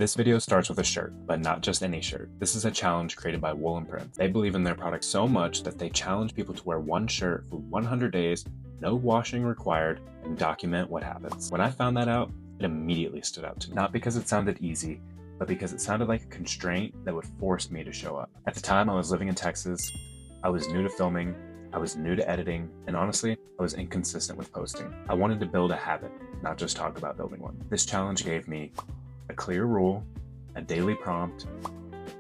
This video starts with a shirt, but not just any shirt. This is a challenge created by Wrinkle-resistant. They believe in their product so much that they challenge people to wear one shirt for 100 days, no washing required, and document what happens. When I found that out, it immediately stood out to me. Not because it sounded easy, but because it sounded like a constraint that would force me to show up. At the time, I was living in Texas. I was new to filming. I was new to editing, and honestly, I was inconsistent with posting. I wanted to build a habit, not just talk about building one. This challenge gave me a clear rule, a daily prompt,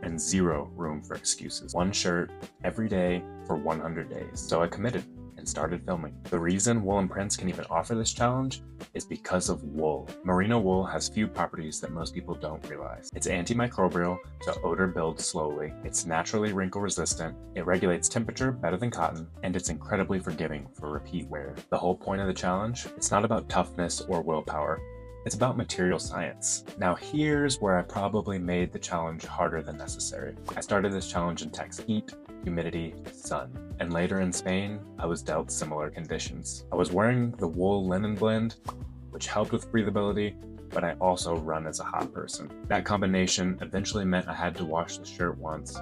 and zero room for excuses. One shirt every day for 100 days. So I committed and started filming. The reason wool and prints can even offer this challenge is because of wool. Merino wool has few properties that most people don't realize. It's anti-microbial, so odor builds slowly. It's naturally wrinkle resistant. It regulates temperature better than cotton, and it's incredibly forgiving for repeat wear. The whole point of the challenge, it's not about toughness or willpower. It's about material science. Now here's where I probably made the challenge harder than necessary. I started this challenge in Texas. Heat, humidity, sun. And later in Spain, I was dealt similar conditions. I was wearing the wool linen blend, which helped with breathability, but I also run as a hot person. That combination eventually meant I had to wash the shirt once,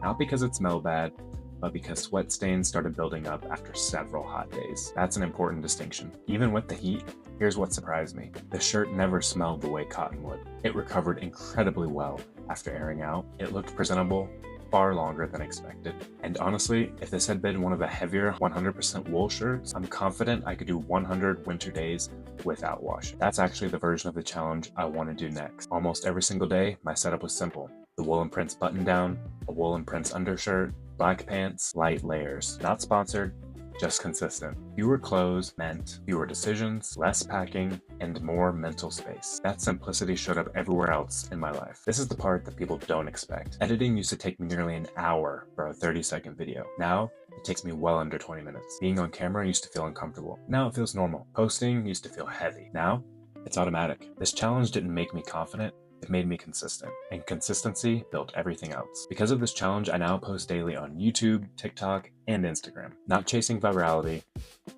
not because it smelled bad, but because sweat stains started building up after several hot days. That's an important distinction. Even with the heat, here's what surprised me. The shirt never smelled the way cotton would. It recovered incredibly well after airing out. It looked presentable far longer than expected. And honestly, if this had been one of the heavier 100% wool shirts, I'm confident I could do 100 winter days without washing. That's actually the version of the challenge I want to do next. Almost every single day, my setup was simple. The wool and prints button down, a wool and prints undershirt, black pants, light layers. Not sponsored, just consistent. Fewer clothes meant fewer decisions, less packing, and more mental space. That simplicity showed up everywhere else in my life. This is the part that people don't expect. Editing used to take me nearly an hour for a 30-second video. Now, it takes me well under 20 minutes. Being on camera used to feel uncomfortable. Now it feels normal. Posting used to feel heavy. Now, it's automatic. This challenge didn't make me confident. It made me consistent, and consistency built everything else. Because of this challenge, I now post daily on YouTube, TikTok, and Instagram. Not chasing virality,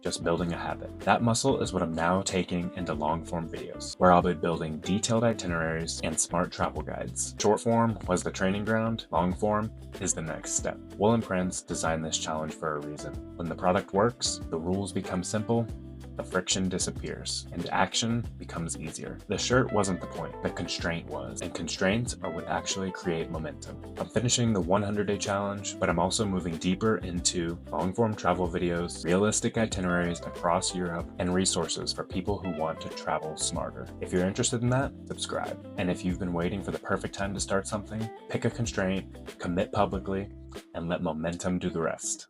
just building a habit. That muscle is what I'm now taking into long-form videos, where I'll be building detailed itineraries and smart travel guides. Short form was the training ground, long form is the next step. Wool and Prints designed this challenge for a reason. When the product works, the rules become simple, the friction disappears, and action becomes easier. The shirt wasn't the point, the constraint was, and constraints are what actually create momentum. I'm finishing the 100-day challenge, but I'm also moving deeper into long-form travel videos, realistic itineraries across Europe, and resources for people who want to travel smarter. If you're interested in that, subscribe. And if you've been waiting for the perfect time to start something, pick a constraint, commit publicly, and let momentum do the rest.